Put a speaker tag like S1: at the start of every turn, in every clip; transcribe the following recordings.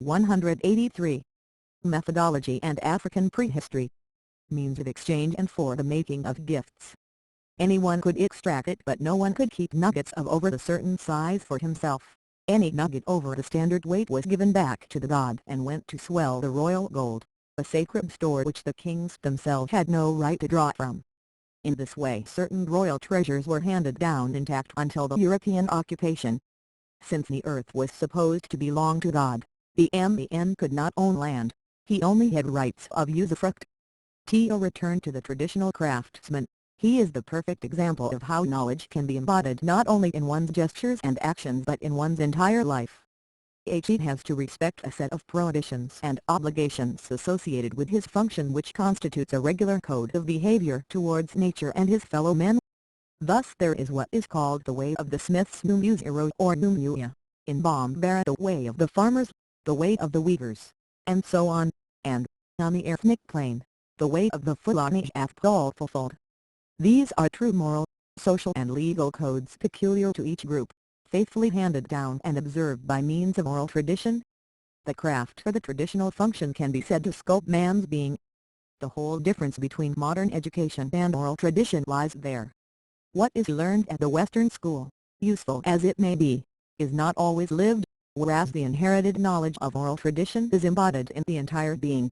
S1: 183. Methodology and African prehistory. Means of exchange and for the making of gifts. Anyone could extract it, but no one could keep nuggets of over a certain size for himself. Any nugget over the standard weight was given back to the god and went to swell the royal gold, a sacred store which the kings themselves had no right to draw from. In this way certain royal treasures were handed down intact until the European occupation. Since the earth was supposed to belong to God, the man could not own land, he only had rights of usufruct. To return to the traditional craftsman, he is the perfect example of how knowledge can be embodied not only in one's gestures and actions but in one's entire life. He has to respect a set of prohibitions and obligations associated with his function which constitutes a regular code of behavior towards nature and his fellow men. Thus there is what is called the way of the smiths Numuzero or Numuya, in Bambara the way of the farmers, the way of the weavers, and so on, and, on the ethnic plane, the way of the Fulani Afghal fulfilled. These are true moral, social and legal codes peculiar to each group, faithfully handed down and observed by means of oral tradition. The craft or the traditional function can be said to sculpt man's being. The whole difference between modern education and oral tradition lies there. What is learned at the Western school, useful as it may be, is not always lived, whereas the inherited knowledge of oral tradition is embodied in the entire being.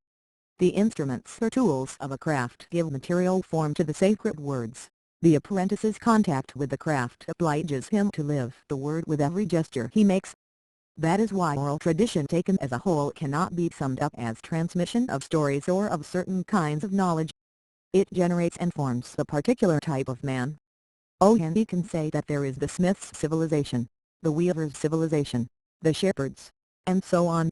S1: The instruments or tools of a craft give material form to the sacred words. The apprentice's contact with the craft obliges him to live the word with every gesture he makes. That is why oral tradition taken as a whole cannot be summed up as transmission of stories or of certain kinds of knowledge. It generates and forms a particular type of man. He can say that there is the smith's civilization, the weaver's civilization, the shepherd's, and so on.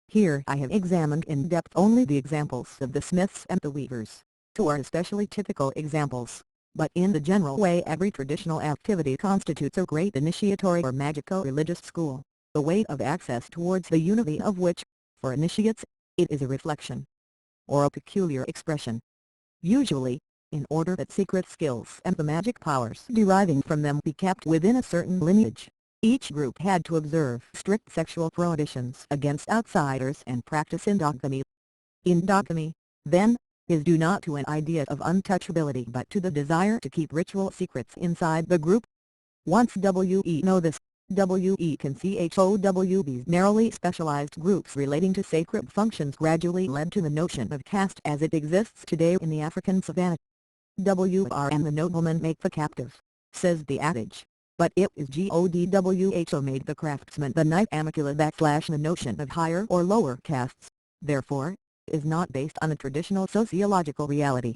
S1: Here I have examined in depth only the examples of the smiths and the weavers, two are especially typical examples, but in the general way every traditional activity constitutes a great initiatory or magico-religious school, the way of access towards the unity of which, for initiates, it is a reflection, or a peculiar expression. Usually, in order that secret skills and the magic powers deriving from them be kept within a certain lineage, each group had to observe strict sexual prohibitions against outsiders and practice endogamy. Endogamy, then, is due not to an idea of untouchability but to the desire to keep ritual secrets inside the group. Once we know this, we can see HOW's narrowly specialized groups relating to sacred functions gradually led to the notion of caste as it exists today in the African savannah. WR and the nobleman make the captive, says the adage. But it is GODWHO made the craftsman the knight amicula / the notion of higher or lower castes, therefore, is not based on a traditional sociological reality.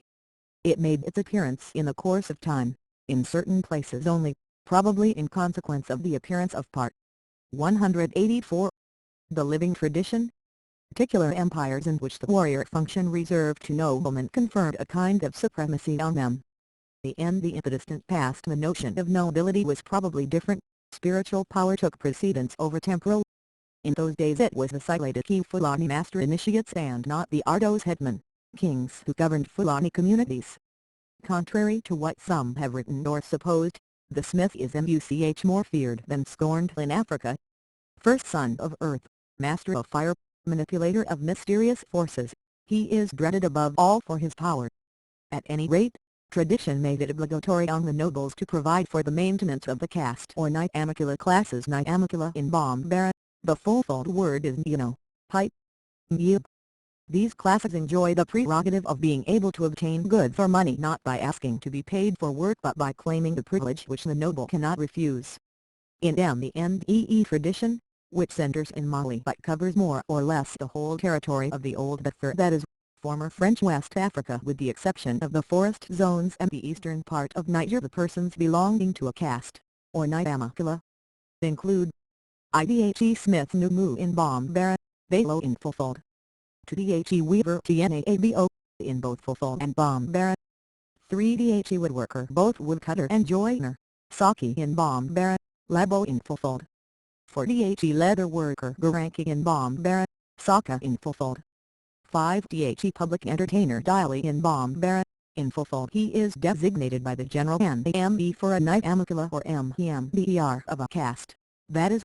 S1: It made its appearance in the course of time, in certain places only, probably in consequence of the appearance of part. 184. The living tradition. Particular empires in which the warrior function reserved to noblemen conferred a kind of supremacy on them. In the distant past the notion of nobility was probably different, spiritual power took precedence over temporal. In those days it was the Silate Fulani master initiates and not the Ardos hetman, kings who governed Fulani communities. Contrary to what some have written or supposed, the smith is much more feared than scorned in Africa. First son of earth, master of fire, manipulator of mysterious forces, he is dreaded above all for his power. At any rate, tradition made it obligatory on the nobles to provide for the maintenance of the caste or knight amicula classes. Knight amicula in Bambara, the full word is pipe. These classes enjoy the prerogative of being able to obtain goods or money not by asking to be paid for work but by claiming the privilege which the noble cannot refuse. In the Ndee tradition, which centers in Mali but covers more or less the whole territory of the old Bafur, that is, former French West Africa with the exception of the forest zones and the eastern part of Niger, the persons belonging to a caste, or knight amicula, include Idhe Smith Numu in Bambara, Balo in Fulfilled, Tudhe Weaver Tnabo, in both Fulfilled and Bambara, 3Dhe Woodworker both woodcutter and joiner, Saki in Bambara, Labo in Fulfilled, 4Dhe Leather Worker Garanki in Bambara, Saka in Fulfilled, 5Dhe Public Entertainer Diley in Bambara, in Fulfilled he is designated by the general NAME for a knight amicula or MPMBER of a caste, that is,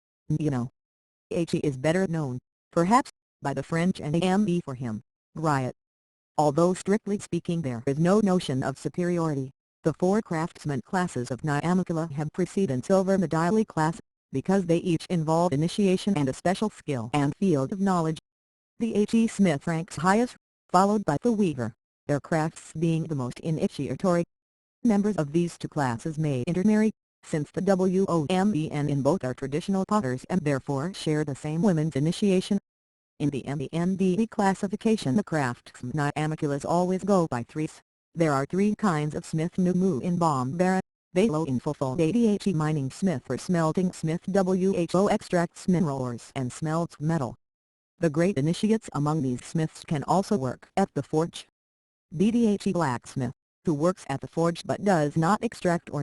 S1: He is better known, perhaps, by the French and AME for him, riot. Although strictly speaking there is no notion of superiority, the four craftsman classes of Nyamakula have precedence over the Daily class, because they each involve initiation and a special skill and field of knowledge. The H.E. Smith ranks highest, followed by the weaver, their crafts being the most initiatory. Members of these two classes may intermarry, since the WOMEN in both are traditional potters and therefore share the same women's initiation. In the MEND classification the craftsmen Nyamakulas always go by threes. There are three kinds of smith: Numu in Bombara, Pelo in Fonte mining smith or smelting smith, Who extracts mineral ores and smelts metal. The great initiates among these smiths can also work at the forge. BDHE blacksmith, who works at the forge but does not extract ore.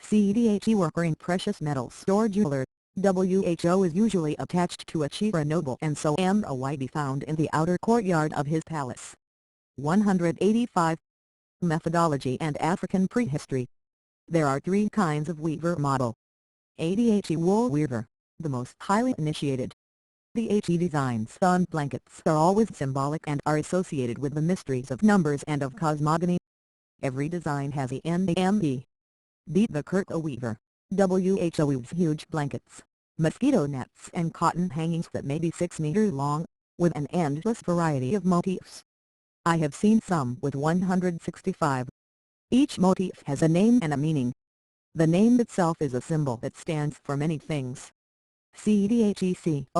S1: CDHE worker in precious metals or jeweler, WHO is usually attached to a chief or noble and so may be found in the outer courtyard of his palace. 185. Methodology and African prehistory. There are three kinds of weaver model. ADHE wool weaver, the most highly initiated. The HE designs on blankets are always symbolic and are associated with the mysteries of numbers and of cosmogony. Every design has a NAME. Beat the Kurta weaver, WHO weaves huge blankets, mosquito nets and cotton hangings that may be 6 meters long, with an endless variety of motifs. I have seen some with 165. Each motif has a name and a meaning. The name itself is a symbol that stands for many things. CDHECOMMON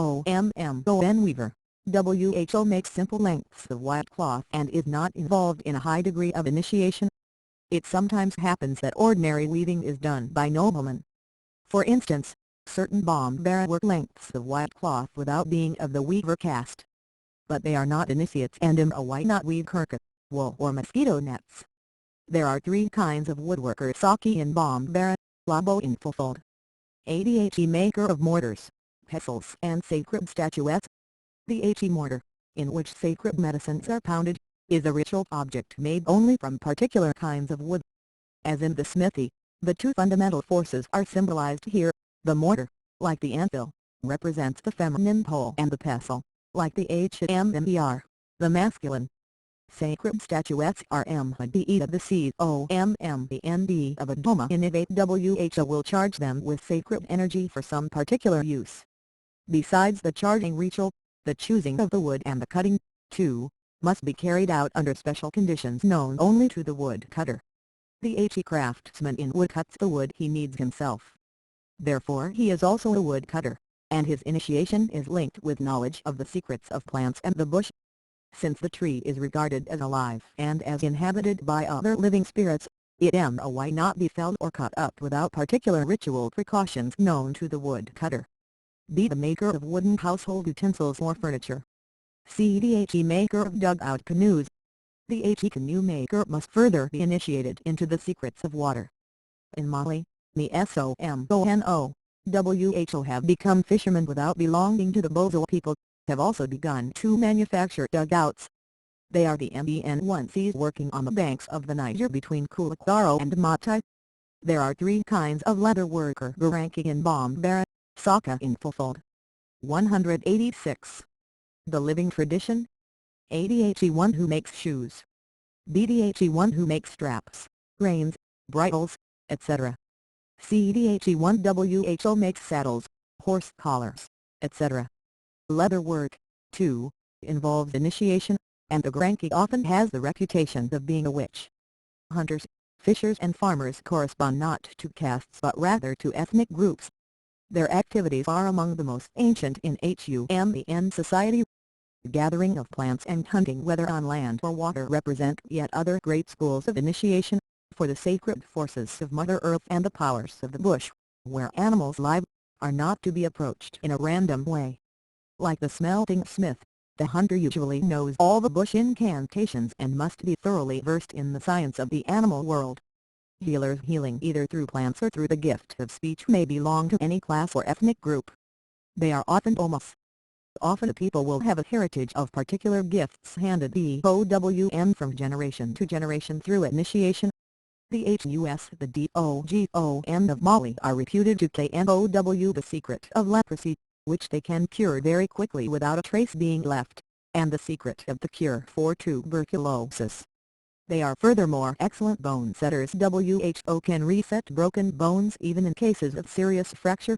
S1: weaver, WHO makes simple lengths of white cloth and is not involved in a high degree of initiation. It sometimes happens that ordinary weaving is done by noblemen. For instance, certain Bombara work lengths of white cloth without being of the weaver caste. But they are not initiates and may not weave kirka, wool or mosquito nets. There are three kinds of woodworker: Saki in Bombara, Labo in Fold. ADHE maker of mortars, pestles and sacred statuettes. The HE mortar, in which sacred medicines are pounded, is a ritual object made only from particular kinds of wood. As in the smithy, the two fundamental forces are symbolized here. The mortar, like the anvil, represents the feminine pole, and the pestle, like the HMMER, the masculine. Sacred statuettes are MDE of the COMMEND of a doma. Innovate WHO will charge them with sacred energy for some particular use. Besides the charging ritual, the choosing of the wood and the cutting, too, must be carried out under special conditions known only to the woodcutter. The HE craftsman in wood cuts the wood he needs himself. Therefore he is also a woodcutter, and his initiation is linked with knowledge of the secrets of plants and the bush. Since the tree is regarded as alive and as inhabited by other living spirits, it may not be felled or cut up without particular ritual precautions known to the woodcutter. Be the maker of wooden household utensils or furniture. CDHE maker of dugout canoes. The HE canoe maker must further be initiated into the secrets of water. In Mali, the SOMONO, WHO have become fishermen without belonging to the Bozo people, have also begun to manufacture dugouts. They are the MEN1Cs working on the banks of the Niger between Kulakaro and Matai. There are three kinds of leather worker: Garanki in Bombara, Saka in Fold. 186. The living tradition. ADHE one who makes shoes. BDHE one who makes straps, reins, bridles, etc. CDHE one WHO makes saddles, horse collars, etc. Leather work, too, involves initiation, and the Granki often has the reputation of being a witch. Hunters, fishers and farmers correspond not to castes but rather to ethnic groups. Their activities are among the most ancient in human society. The gathering of plants and hunting, whether on land or water, represent yet other great schools of initiation, for the sacred forces of Mother Earth and the powers of the bush, where animals live, are not to be approached in a random way. Like the smelting smith, the hunter usually knows all the bush incantations and must be thoroughly versed in the science of the animal world. Healers healing either through plants or through the gift of speech may belong to any class or ethnic group. They are often omas. Often a people will have a heritage of particular gifts handed BOWN from generation to generation through initiation. The HUS, the DOGON of Mali are reputed to KNOW the secret of leprosy, which they can cure very quickly without a trace being left, and the secret of the cure for tuberculosis. They are furthermore excellent bone setters. WHO can reset broken bones even in cases of serious fracture.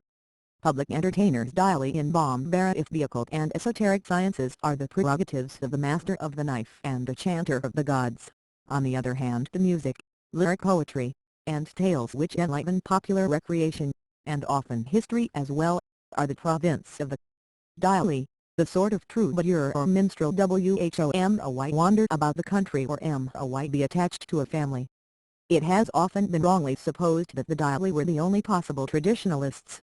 S1: Public entertainers daily in Bombara. If the occult and esoteric sciences are the prerogatives of the master of the knife and the chanter of the gods, on the other hand the music, lyric poetry, and tales which enliven popular recreation, and often history as well, are the province of the daily, the sort of troubadour or minstrel. Whomy wander about the country or be attached to a family. It has often been wrongly supposed that the daily were the only possible traditionalists.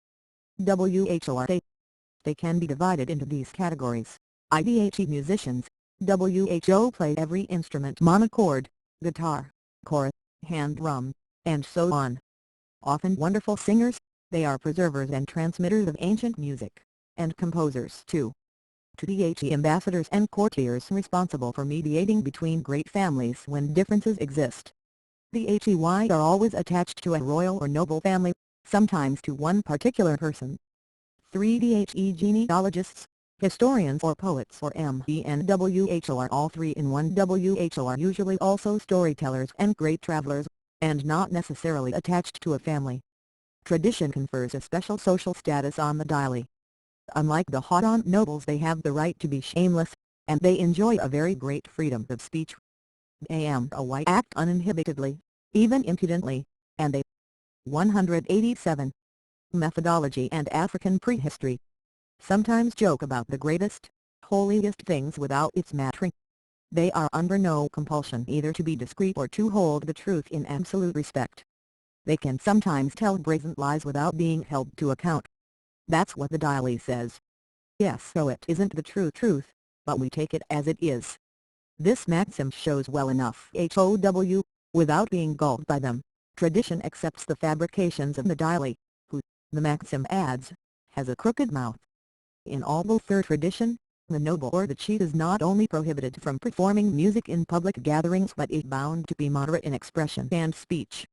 S1: They can be divided into these categories. IDHE musicians, WHO play every instrument monochord, guitar, chorus, hand drum, and so on. Often wonderful singers, they are preservers and transmitters of ancient music, and composers too. The ambassadors and courtiers responsible for mediating between great families when differences exist. The HEY are always attached to a royal or noble family, sometimes to one particular person. 3DHE genealogists, historians or poets or MBNWHO are all three in one. WHO are usually also storytellers and great travelers, and not necessarily attached to a family. Tradition confers a special social status on the daily. Unlike the Hotan nobles, they have the right to be shameless, and they enjoy a very great freedom of speech. They act uninhibitedly, even impudently, and they 187. Methodology and African prehistory. Sometimes joke about the greatest, holiest things without its mattering. They are under no compulsion either to be discreet or to hold the truth in absolute respect. They can sometimes tell brazen lies without being held to account. That's what the daily says. Yes, so it isn't the true truth, but we take it as it is. This maxim shows well enough how, without being gulled by them, tradition accepts the fabrications of the daily, who, the maxim adds, has a crooked mouth. In all Buffer tradition, the noble or the chief is not only prohibited from performing music in public gatherings but is bound to be moderate in expression and speech.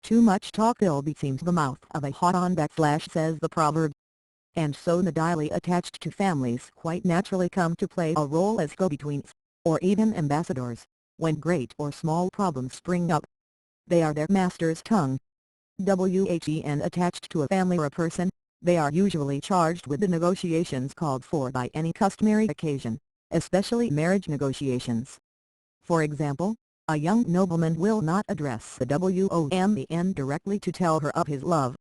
S1: Too much talk ill beseems the mouth of a Hotan / says the proverb. And so the daily attached to families quite naturally come to play a role as go-betweens, or even ambassadors, when great or small problems spring up. They are their master's tongue. When attached to a family or a person, they are usually charged with the negotiations called for by any customary occasion, especially marriage negotiations. For example, a young nobleman will not address the woman directly to tell her of his love.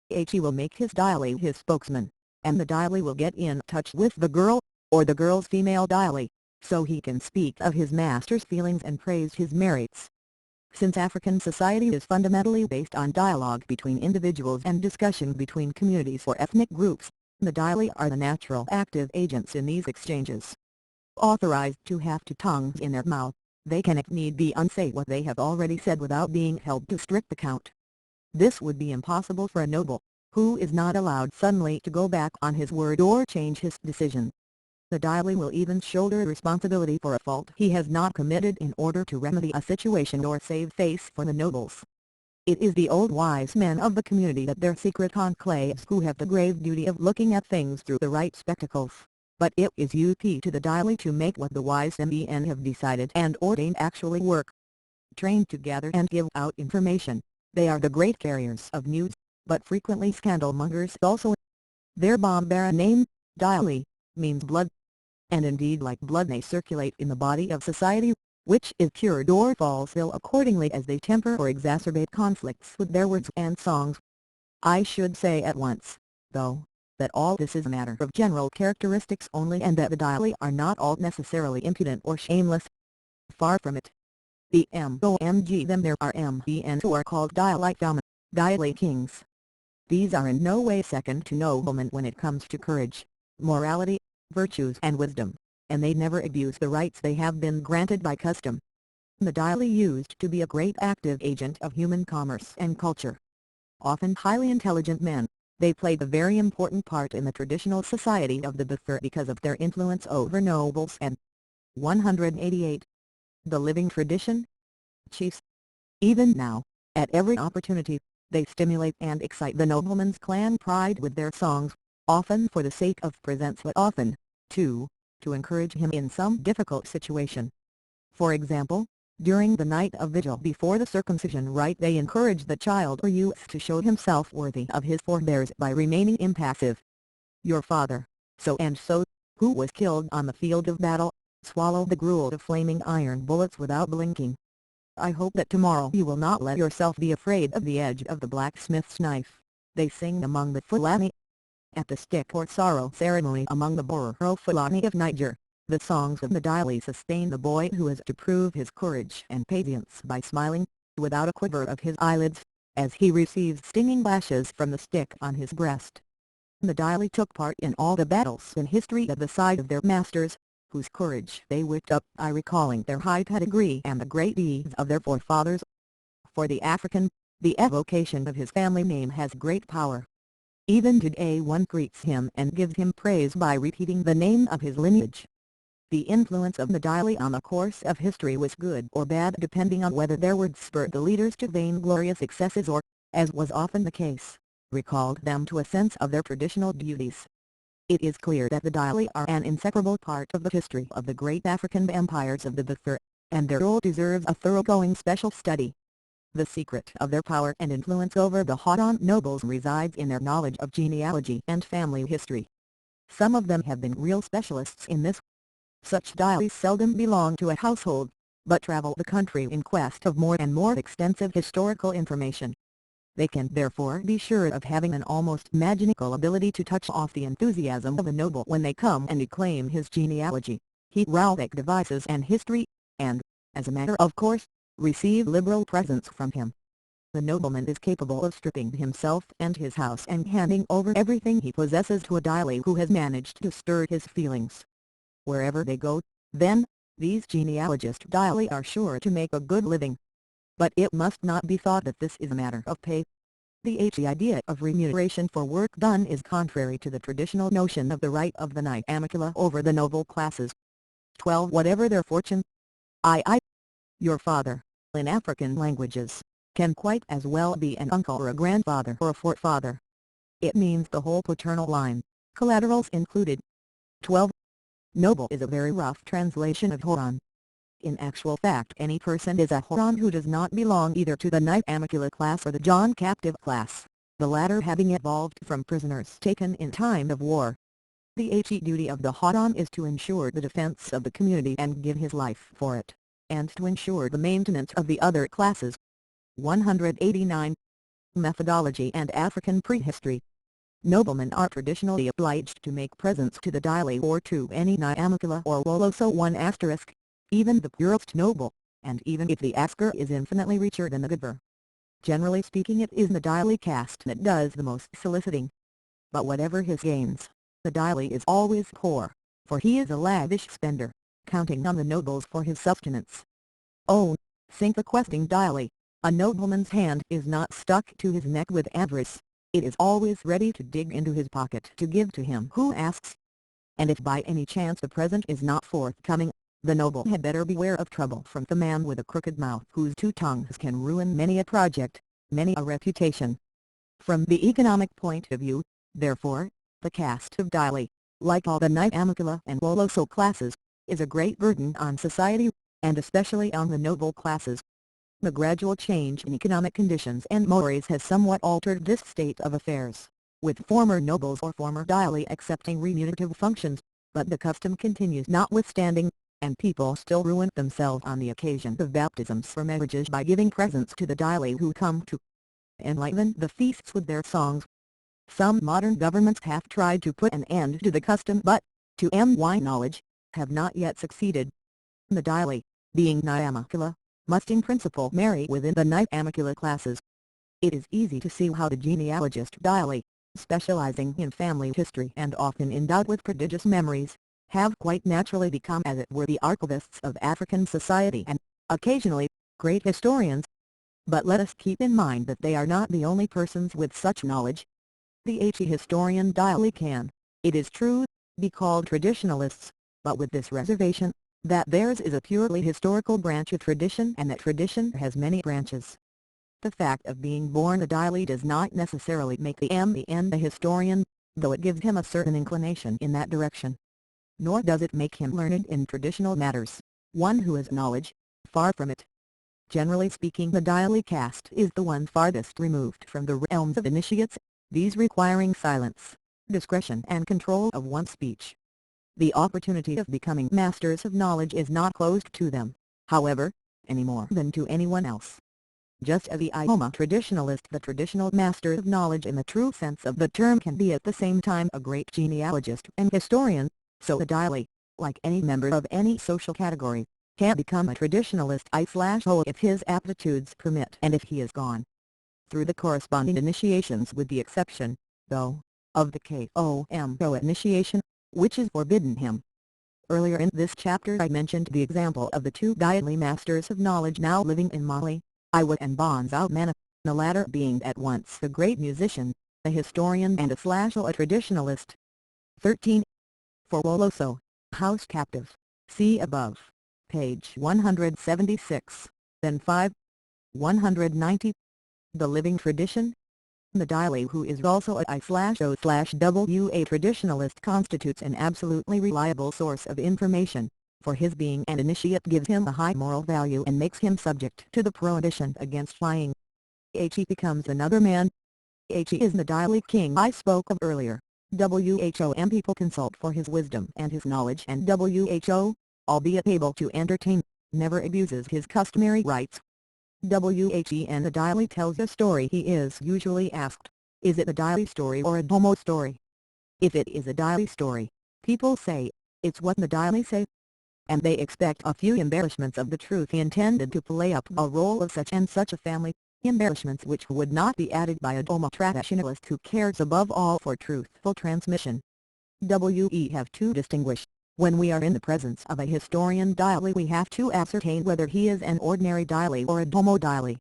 S1: He will make his daily his spokesman, and the daily will get in touch with the girl, or the girl's female daily, so he can speak of his master's feelings and praise his merits. Since African society is fundamentally based on dialogue between individuals and discussion between communities or ethnic groups, the daily are the natural active agents in these exchanges. Authorized to have two tongues in their mouth, they can if need be unsay what they have already said without being held to strict account. This would be impossible for a noble, who is not allowed suddenly to go back on his word or change his decision. The daily will even shoulder responsibility for a fault he has not committed in order to remedy a situation or save face for the nobles. It is the old wise men of the community that their secret conclaves who have the grave duty of looking at things through the right spectacles, but it is up to the daily to make what the wise men have decided and ordained actually work. Trained to gather and give out information, they are the great carriers of news, but frequently scandalmongers also. Their Bombara name, daily, means blood. And indeed like blood they circulate in the body of society, which is cured or falls ill accordingly as they temper or exacerbate conflicts with their words and songs. I should say at once, though, that all this is a matter of general characteristics only and that the daily are not all necessarily impudent or shameless. Far from it. Among them there are MBNs who are called daily kings. These are in no way second to noblemen when it comes to courage, morality, virtues and wisdom, and they never abuse the rights they have been granted by custom. The daily used to be a great active agent of human commerce and culture. Often highly intelligent men, they played a very important part in the traditional society of the Buffer because of their influence over nobles and 188. The living tradition. Chiefs. Even now, at every opportunity, they stimulate and excite the nobleman's clan pride with their songs. often for the sake of presents but often, too, to encourage him in some difficult situation. For example, during the night of vigil before the circumcision rite they encourage the child or youth to show himself worthy of his forebears by remaining impassive. Your father, so-and-so, who was killed on the field of battle, swallowed the gruel of flaming iron bullets without blinking. I hope that tomorrow you will not let yourself be afraid of the edge of the blacksmith's knife, they sing among the Fulani. At the stick or sorrow ceremony among the Boro Fulani of Niger, the songs of Ndili sustain the boy who is to prove his courage and patience by smiling, without a quiver of his eyelids, as he receives stinging lashes from the stick on his breast. Ndili took part in all the battles in history at the side of their masters, whose courage they whipped up by recalling their high pedigree and the great deeds of their forefathers. For the African, the evocation of his family name has great power. Even today one greets him and gives him praise by repeating the name of his lineage. The influence of Ndili on the course of history was good or bad depending on whether their words spurred the leaders to vainglorious excesses or, as was often the case, recalled them to a sense of their traditional duties. It is clear that the Ndili are an inseparable part of the history of the great African empires of the Befur, and their role deserves a thoroughgoing special study. The secret of their power and influence over the Hodon nobles resides in their knowledge of genealogy and family history. Some of them have been real specialists in this. Such Ndili seldom belong to a household, but travel the country in quest of more and more extensive historical information. They can therefore be sure of having an almost magical ability to touch off the enthusiasm of a noble when they come and declaim his genealogy, heraldic devices and history, and, as a matter of course, receive liberal presents from him. The nobleman is capable of stripping himself and his house and handing over everything he possesses to a Ndili who has managed to stir his feelings. Wherever they go, then, these genealogist Ndili are sure to make a good living. But it must not be thought that this is a matter of pay. The idea of remuneration for work done is contrary to the traditional notion of the right of the knight amicula over the noble classes. 12. Whatever their fortune, your father, in African languages, can quite as well be an uncle or a grandfather or a forefather. It means the whole paternal line, collaterals included. 12. Noble is a very rough translation of Horon. In actual fact any person is a Horon who does not belong either to the knight amicula class or the John captive class, the latter having evolved from prisoners taken in time of war. The duty of the Horon is to ensure the defense of the community and give his life for it, and to ensure the maintenance of the other classes. 189. Methodology and African prehistory. Noblemen are traditionally obliged to make presents to the Ndili or to any Nyamukela or Woloso 1*, even the purest noble, and even if the asker is infinitely richer than the giver. Generally speaking it is the Ndili caste that does the most soliciting. But whatever his gains, the Ndili is always poor, for he is a lavish spender, counting on the nobles for his sustenance. Oh, think the questing Ndili, a nobleman's hand is not stuck to his neck with avarice. It is always ready to dig into his pocket to give to him who asks. And if by any chance the present is not forthcoming, the noble had better beware of trouble from the man with a crooked mouth whose two tongues can ruin many a project, many a reputation. From the economic point of view, therefore, the caste of Ndili, like all the knight amicula and Woloso classes, is a great burden on society, and especially on the noble classes. The gradual change in economic conditions and mores has somewhat altered this state of affairs, with former nobles or former Ndili accepting remunerative functions, but the custom continues notwithstanding, and people still ruin themselves on the occasion of baptisms or marriages by giving presents to the Ndili who come to enliven the feasts with their songs. Some modern governments have tried to put an end to the custom but, to my knowledge, have not yet succeeded. The Ndili, being Nyamukela, must in principle marry within the knight amicula classes. It is easy to see how the genealogist Ndili, specializing in family history and often endowed with prodigious memories, have quite naturally become as it were the archivists of African society and, occasionally, great historians. But let us keep in mind that they are not the only persons with such knowledge. The historian Ndili can, it is true, be called traditionalists, but with this reservation, that theirs is a purely historical branch of tradition and that tradition has many branches. The fact of being born a Ndili does not necessarily make the man a historian, though it gives him a certain inclination in that direction. Nor does it make him learned in traditional matters, one who has knowledge, far from it. Generally speaking, the dialy caste is the one farthest removed from the realms of initiates, these requiring silence, discretion and control of one's speech. The opportunity of becoming masters of knowledge is not closed to them, however, any more than to anyone else. Just as the idioma traditionalist, the traditional master of knowledge in the true sense of the term, can be at the same time a great genealogist and historian, so the dialy, like any member of any social category, can become a traditionalist I/O if his aptitudes permit and if he is gone through the corresponding initiations, with the exception, though, of the Kombo initiation, which is forbidden him. Earlier in this chapter I mentioned the example of the two dialy masters of knowledge now living in Mali, Iwa and Bonzo Mana, the latter being at once a great musician, a historian and a traditionalist. 13. For Woloso, House Captive, see above, page 176, then 5. 190. The living tradition. The dialy, who is also a I/O/WA traditionalist, constitutes an absolutely reliable source of information, for his being an initiate gives him a high moral value and makes him subject to the prohibition against lying. He becomes another man. He is the dialy king I spoke of earlier. Whom people consult for his wisdom and his knowledge, and Who, albeit able to entertain, never abuses his customary rights. And the dialy tells a story. He is usually asked, is it a dialy story or a homo story? If it is a dialy story, people say, it's what the dialy say. And they expect a few embellishments of the truth intended to play up a role of such and such a family, embellishments which would not be added by a homo traditionalist who cares above all for truthful transmission. We have to distinguish. When we are in the presence of a historian dialy, we have to ascertain whether he is an ordinary dialy or a homo dialy.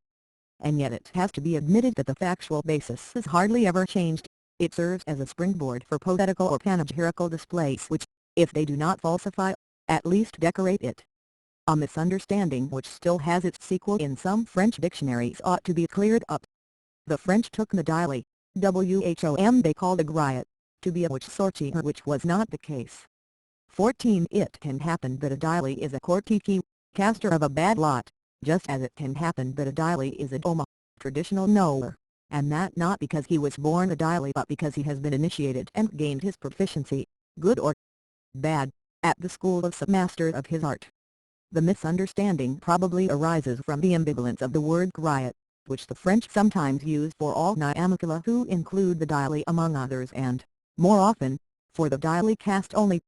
S1: And yet it has to be admitted that the factual basis is hardly ever changed. It serves as a springboard for poetical or panegyrical displays which, if they do not falsify, at least decorate it. A misunderstanding which still has its sequel in some French dictionaries ought to be cleared up. The French took the dialy, whom they called a griot, to be a witch sorcier, which was not the case. 14. It can happen that a dialy is a kortiki, caster of a bad lot, just as it can happen that a dialy is a homo, traditional knower, and that not because he was born a dialy but because he has been initiated and gained his proficiency, good or bad, at the school of some master of his art. The misunderstanding probably arises from the ambivalence of the word griot, which the French sometimes use for all Nyamakula who include the dialy among others, and, more often, for the dialy caste only.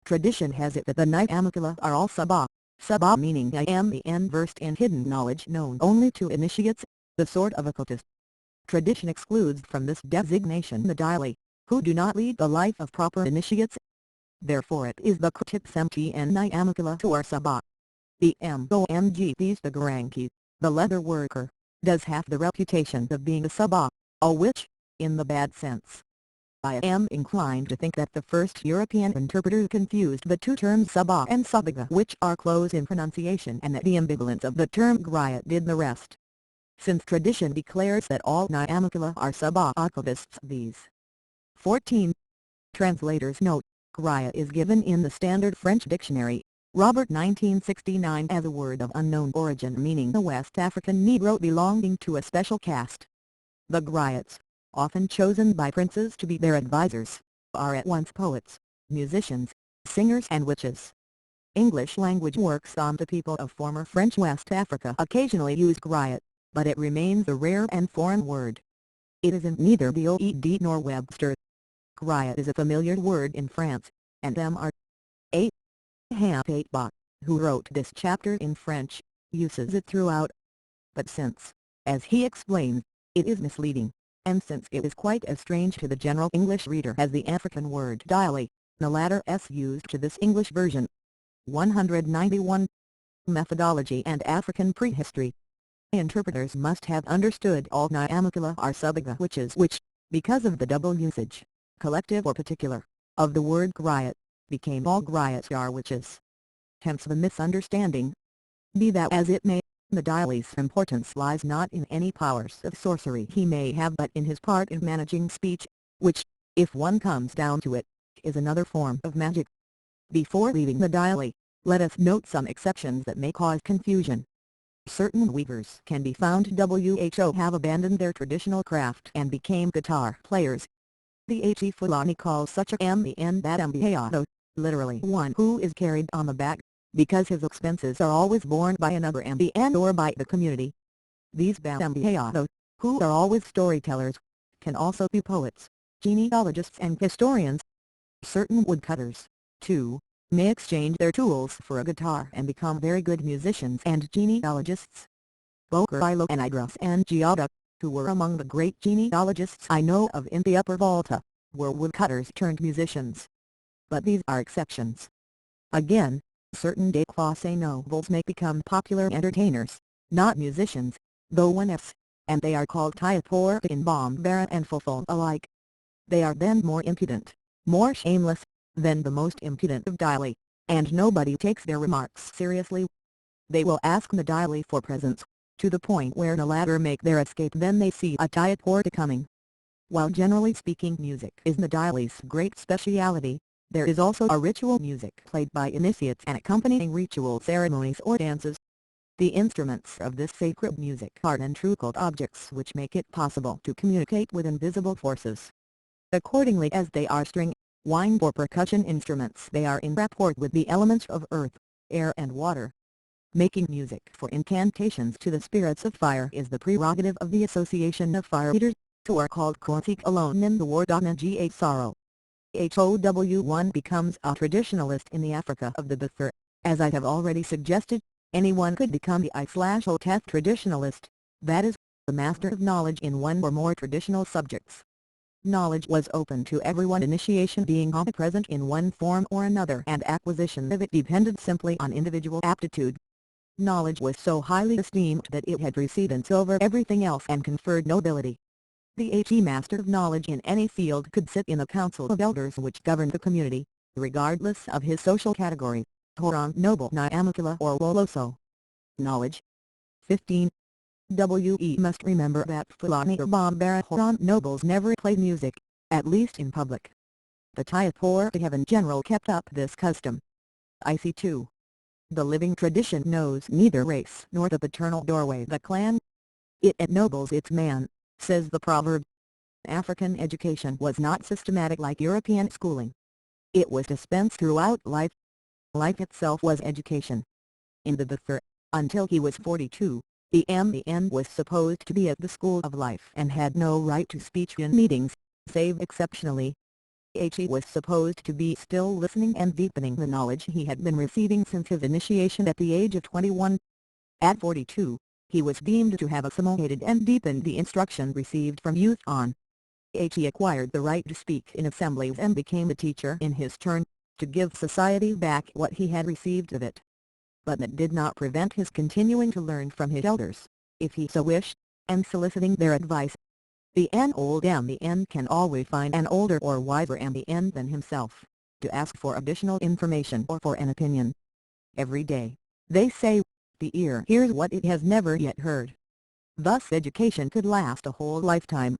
S1: Tradition has it that the Nyamakula are all Sabah, Sabah meaning I am the versed in hidden knowledge known only to initiates, the sort of occultist. Tradition excludes from this designation the dialy, who do not lead the life of proper initiates. Therefore it is the Kritipsemti and Nyamakula who are Sabah. The Mongthese, the Garanki, the leather worker, does have the reputation of being a Sabah, a witch, in the bad sense. I am inclined to think that the first European interpreter confused the two terms Sabah and Sabaga, which are close in pronunciation, and that the ambivalence of the term griot did the rest. Since tradition declares that all Nyamakula are Sabah occultists, these. 14. Translator's note: griot is given in the Standard French Dictionary, Robert 1969, as a word of unknown origin meaning a West African Negro belonging to a special caste. The griots, often chosen by princes to be their advisors, are at once poets, musicians, singers and witches. English language works on the people of former French West Africa occasionally use griot, but it remains a rare and foreign word. It is in neither the OED nor Webster. Griot is a familiar word in France, and M.R. A. Hampatebach, who wrote this chapter in French, uses it throughout. But since, as he explains, it is misleading, and since it is quite as strange to the general English reader as the African word dialy, the latter is used to this English version. 191. Methodology and African prehistory. Interpreters must have understood all Nyamakula are Sabaga witches which, because of the double usage, collective or particular, of the word griot, became all griots are witches. Hence the misunderstanding. Be that as it may, the dialy's importance lies not in any powers of sorcery he may have but in his part in managing speech, which, if one comes down to it, is another form of magic. Before leaving the diary, let us note some exceptions that may cause confusion. Certain weavers can be found who have abandoned their traditional craft and became guitar players. The H.E. Fulani calls such a man bababolka, literally one who is carried on the back, because his expenses are always borne by another man or by the community. These bababolka, who are always storytellers, can also be poets, genealogists and historians. Certain woodcutters, too, may exchange their tools for a guitar and become very good musicians and genealogists. Bokarilo and Idris and Giada, who were among the great genealogists I know of in the Upper Volta, were woodcutters turned musicians. But these are exceptions. Again, certain déclassé nobles may become popular entertainers, not musicians, though one F's, and they are called Tyapor in Bambara and Foto alike. They are then more impudent, more shameless, than the most impudent of Dili, and nobody takes their remarks seriously. They will ask the Dili for presents, to the point where the latter make their escape then they see a Tyapor coming. While generally speaking music is the Dili's great speciality, there is also a ritual music played by initiates and accompanying ritual ceremonies or dances. The instruments of this sacred music are then true cult objects which make it possible to communicate with invisible forces. Accordingly, as they are string, wind or percussion instruments, they are in rapport with the elements of earth, air and water. Making music for incantations to the spirits of fire is the prerogative of the Association of Fire Eaters, who are called Kwantik alone in the word Ga Sorrow. One becomes a traditionalist in the Africa of the Bithur. As I have already suggested, anyone could become the I/Oteth traditionalist, that is, the master of knowledge in one or more traditional subjects. Knowledge was open to everyone, initiation being omnipresent in one form or another, and acquisition of it depended simply on individual aptitude. Knowledge was so highly esteemed that it had precedence over everything else and conferred nobility. The H.E. Master of Knowledge in any field could sit in the council of elders which governed the community, regardless of his social category, Horon noble Nyamakula or Woloso. Knowledge. 15. We must remember that Fulani or Bambara Horon nobles never played music, at least in public. The Tyapor have in general kept up this custom. I see too. The living tradition knows neither race nor the paternal doorway the clan. It ennobles its man, says the proverb. African education was not systematic like European schooling. It was dispensed throughout life. Life itself was education. In the Bithur, until he was 42, the man was supposed to be at the school of life and had no right to speech in meetings, save exceptionally. He was supposed to be still listening and deepening the knowledge he had been receiving since his initiation at the age of 21. At 42, he was deemed to have assimilated and deepened the instruction received from youth on. He acquired the right to speak in assemblies and became a teacher in his turn, to give society back what he had received of it. But that did not prevent his continuing to learn from his elders, if he so wished, and soliciting their advice. An old man can always find an older or wiser man than himself, to ask for additional information or for an opinion. Every day, they say, the ear hears what it has never yet heard. Thus education could last a whole lifetime.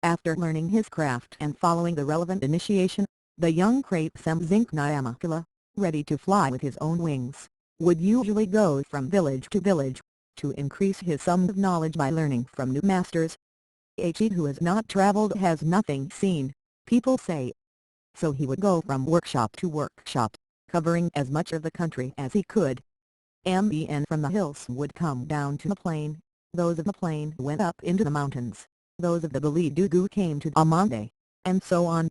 S1: After learning his craft and following the relevant initiation, the young Krapsem Nyamakula, ready to fly with his own wings, would usually go from village to village, to increase his sum of knowledge by learning from new masters. He who has not traveled has nothing seen, people say. So he would go from workshop to workshop, covering as much of the country as he could. Men from the hills would come down to the plain, those of the plain went up into the mountains, those of the Balidugu came to Amande, and so on.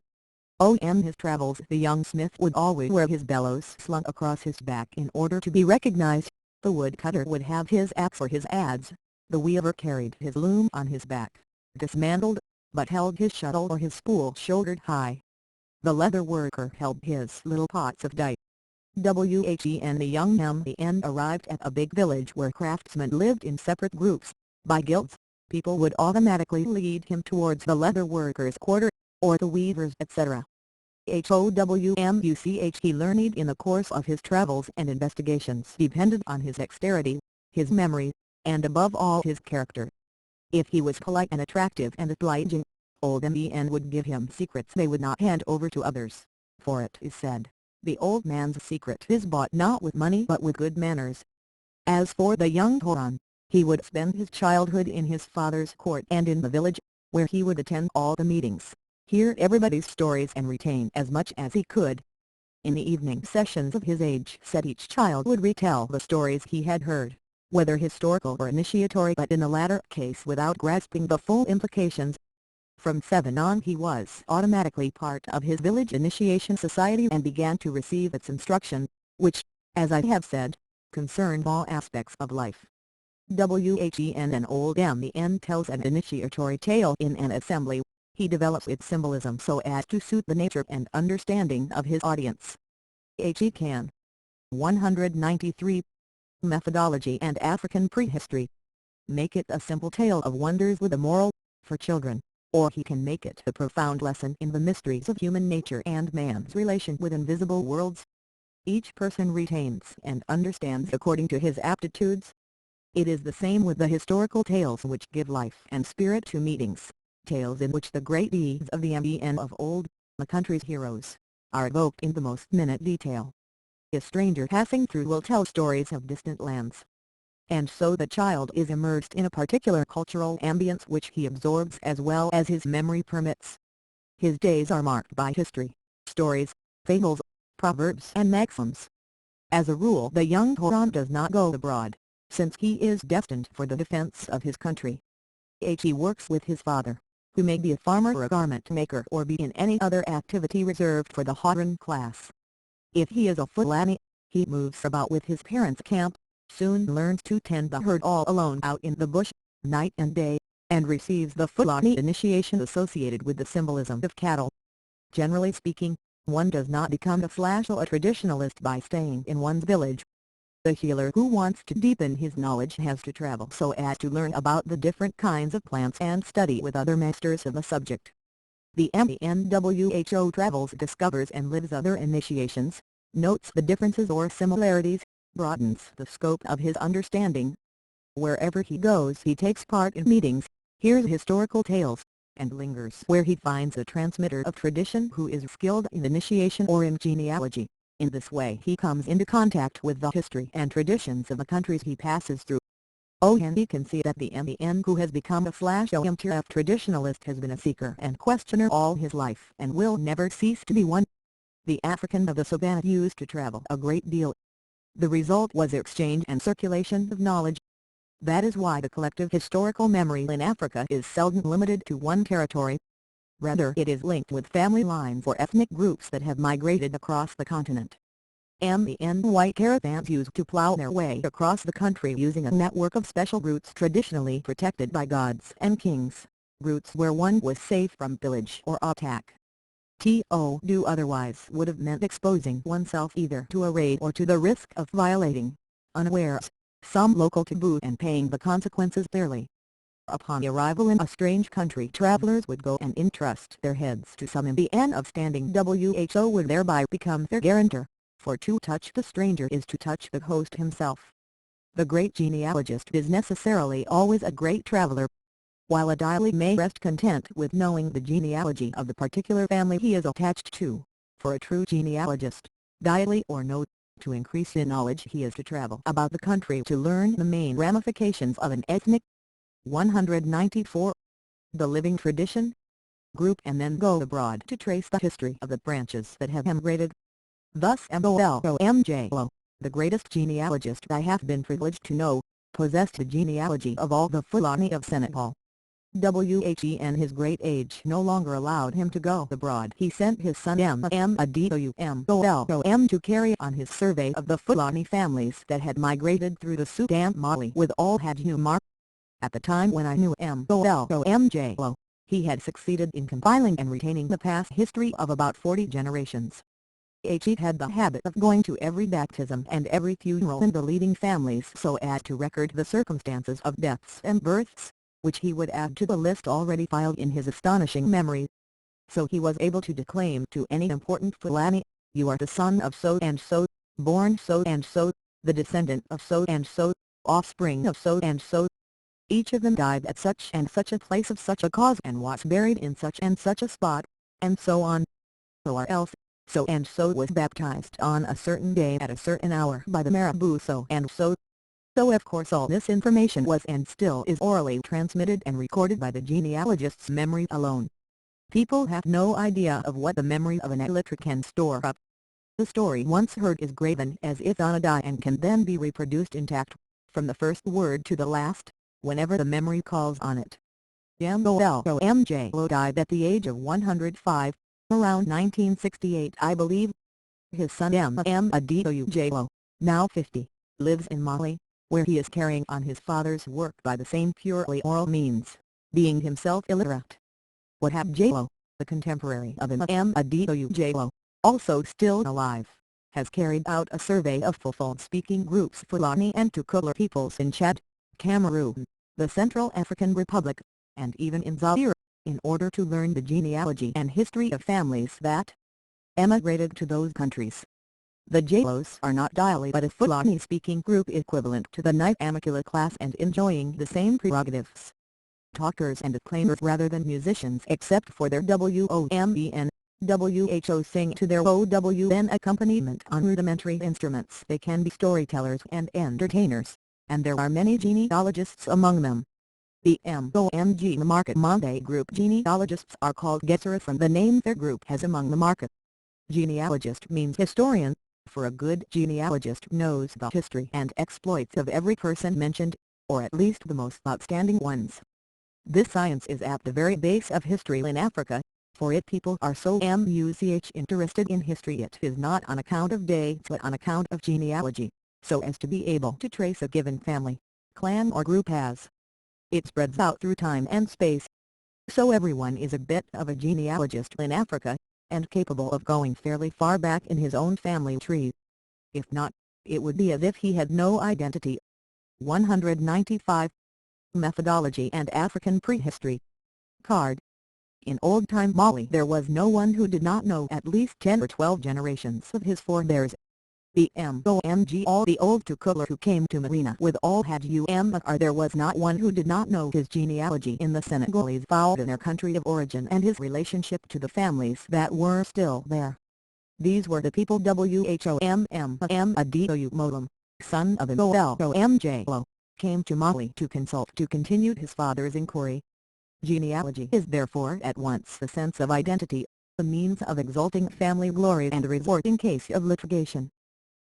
S1: On his travels the young smith would always wear his bellows slung across his back in order to be recognized, the woodcutter would have his axe or his adze, the weaver carried his loom on his back, dismantled, but held his shuttle or his spool shouldered high. The leather worker held his little pots of dye. When the young man arrived at a big village where craftsmen lived in separate groups, by guilds, people would automatically lead him towards the leather worker's quarter, or the weaver's etc. He learned in the course of his travels and investigations depended on his dexterity, his memory, and above all his character. If he was polite and attractive and obliging, Old men would give him secrets they would not hand over to others, for it is said, the old man's secret is bought not with money but with good manners. As for the young Horan, he would spend his childhood in his father's court and in the village, where he would attend all the meetings, hear everybody's stories and retain as much as he could. In the evening sessions of his age set each child would retell the stories he had heard, whether historical or initiatory, but in the latter case without grasping the full implications. From 7 on he was automatically part of his village initiation society and began to receive its instruction, which, as I have said, concerned all aspects of life. When an old man tells an initiatory tale in an assembly, he develops its symbolism so as to suit the nature and understanding of his audience. He can. 193. Methodology and African Prehistory. Make it a simple tale of wonders with a moral, for children, or he can make it a profound lesson in the mysteries of human nature and man's relation with invisible worlds. Each person retains and understands according to his aptitudes. It is the same with the historical tales which give life and spirit to meetings, tales in which the great deeds of the men of old, the country's heroes, are evoked in the most minute detail. A stranger passing through will tell stories of distant lands. And so the child is immersed in a particular cultural ambience which he absorbs as well as his memory permits. His days are marked by history, stories, fables, proverbs and maxims. As a rule the young Horan does not go abroad, since he is destined for the defense of his country. He works with his father, who may be a farmer or a garment maker or be in any other activity reserved for the Horan class. If he is a Fulani, he moves about with his parents' camp, soon learns to tend the herd all alone out in the bush, night and day, and receives the Fulani initiation associated with the symbolism of cattle. Generally speaking, one does not become a flash or a traditionalist by staying in one's village. The healer who wants to deepen his knowledge has to travel so as to learn about the different kinds of plants and study with other masters of the subject. The MANWHO travels, discovers and lives other initiations, notes the differences or similarities, broadens the scope of his understanding. Wherever he goes he takes part in meetings, hears historical tales, and lingers where he finds a transmitter of tradition who is skilled in initiation or in genealogy. In this way he comes into contact with the history and traditions of the countries he passes through. And he can see that the man who has become a flash OMTF traditionalist has been a seeker and questioner all his life and will never cease to be one. The African of the savannah used to travel a great deal. The result was exchange and circulation of knowledge. That is why the collective historical memory in Africa is seldom limited to one territory. Rather it is linked with family lines or ethnic groups that have migrated across the continent. White caravans used to plow their way across the country using a network of special routes traditionally protected by gods and kings, routes where one was safe from pillage or attack. To do otherwise would have meant exposing oneself either to a raid or to the risk of violating, unawares, some local taboo and paying the consequences dearly. Upon arrival in a strange country travelers would go and entrust their heads to some man of standing. WHO would thereby become their guarantor, for to touch the stranger is to touch the host himself. The great genealogist is necessarily always a great traveler. While a Daily may rest content with knowing the genealogy of the particular family he is attached to, for a true genealogist, Daily or no, to increase in knowledge he is to travel about the country to learn the main ramifications of an ethnic. 194. The living tradition. Group and then go abroad to trace the history of the branches that have emigrated. Thus MOLOMJLO, the greatest genealogist I have been privileged to know, possessed the genealogy of all the Fulani of Senegal. In his great age no longer allowed him to go abroad. He sent his son Madouom to carry on his survey of the Fulani families that had migrated through the Sudan Mali with all Haj Umar. At the time when I knew MOLOMJLO, he had succeeded in compiling and retaining the past history of about 40 generations. He had the habit of going to every baptism and every funeral in the leading families so as to record the circumstances of deaths and births, which he would add to the list already filed in his astonishing memory. So he was able to declaim to any important Fulani, "You are the son of so-and-so, born so-and-so, the descendant of so-and-so, offspring of so-and-so." Each of them died at such and such a place of such a cause and was buried in such and such a spot, and so on. Or else, so and so was baptized on a certain day at a certain hour by the Marabout so and so. So of course all this information was and still is orally transmitted and recorded by the genealogist's memory alone. People have no idea of what the memory of an illiterate can store up. The story once heard is graven as if on a die and can then be reproduced intact, from the first word to the last, whenever the memory calls on it. Mjlo died at the age of 105, around 1968 I believe. His son Adeoyujlo, now 50, lives in Mali, where he is carrying on his father's work by the same purely oral means, being himself illiterate. Wadhabjlo, the contemporary of Adeoyujlo, also still alive, has carried out a survey of Fulfulde-speaking groups Fulani and Tukula peoples in Chad, Cameroon, the Central African Republic, and even in Zaire, in order to learn the genealogy and history of families that emigrated to those countries. The Jlos are not Dali but a Fulani-speaking group equivalent to the Nyamukela class and enjoying the same prerogatives. Talkers and acclaimers rather than musicians except for their WOMEN, WHO sing to their OWN accompaniment on rudimentary instruments. They can be storytellers and entertainers, and there are many genealogists among them. The MOMG Market Monday group genealogists are called Gesera from the name their group has among the market. Genealogist means historian, for a good genealogist knows the history and exploits of every person mentioned, or at least the most outstanding ones. This science is at the very base of history in Africa, for it people are so much interested in history it is not on account of dates but on account of genealogy, so as to be able to trace a given family, clan or group as it spreads out through time and space. So everyone is a bit of a genealogist in Africa, and capable of going fairly far back in his own family tree. If not, it would be as if he had no identity. 195. Methodology and African Prehistory. Card. In old-time Mali there was no one who did not know at least 10 or 12 generations of his forebears. The MOMG all the old Tukula who came to Marina with all had there was not one who did not know his genealogy in the Senegalese found in their country of origin and his relationship to the families that were still there. These were the people Whomm Adeoyu Molum, son of Mjlo, came to Mali to consult to continue his father's inquiry. Genealogy is therefore at once the sense of identity, a means of exalting family glory and a resort in case of litigation.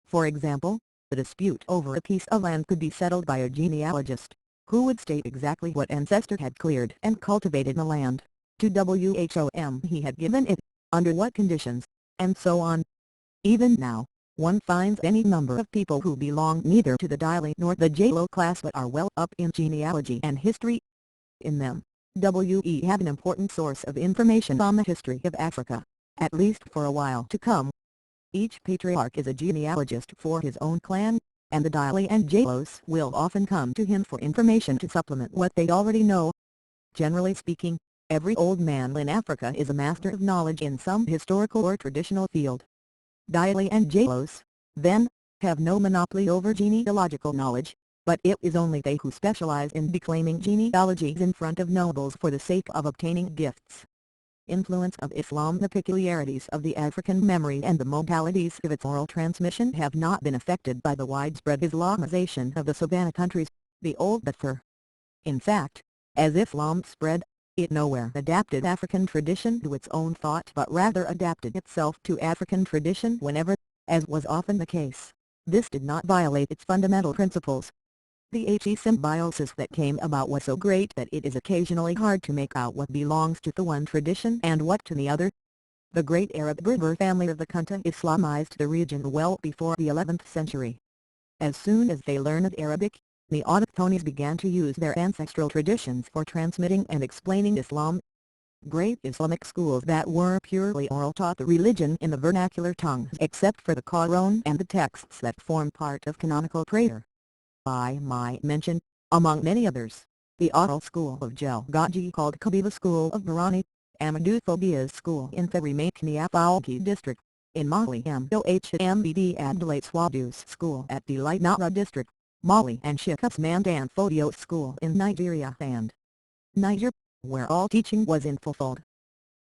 S1: For example, the dispute over a piece of land could be settled by a genealogist, who would state exactly what ancestor had cleared and cultivated the land, to whom he had given it, under what conditions, and so on. Even now, one finds any number of people who belong neither to the Dili nor the Jlo class but are well up in genealogy and history. In them, we have an important source of information on the history of Africa, at least for a while to come. Each patriarch is a genealogist for his own clan, and the Dili and Jlos will often come to him for information to supplement what they already know. Generally speaking, every old man in Africa is a master of knowledge in some historical or traditional field. Dili and Jlos, then, have no monopoly over genealogical knowledge, but it is only they who specialize in declaiming genealogies in front of nobles for the sake of obtaining gifts. Influence of Islam. The peculiarities of the African memory and the modalities of its oral transmission have not been affected by the widespread Islamization of the Savannah countries, the old Bethur. In fact, as Islam spread, it nowhere adapted African tradition to its own thought but rather adapted itself to African tradition whenever, as was often the case, this did not violate its fundamental principles. The symbiosis that came about was so great that it is occasionally hard to make out what belongs to the one tradition and what to the other. The great Arab Berber family of the Kunta Islamized the region well before the 11th century. As soon as they learned Arabic, the autochthones began to use their ancestral traditions for transmitting and explaining Islam. Great Islamic schools that were purely oral taught the religion in the vernacular tongues except for the Quran and the texts that form part of canonical prayer. I might mention, among many others, the oral school of Jelgaji called Kabiba School of Barani, Amadou Phobia's school in Ferimakniapauki district, in Mali Mdohmbd Adelaide Swadu's school at Delight Nara district, Mali and Shikup's Mandan Foto School in Nigeria and Niger, where all teaching was in Fold.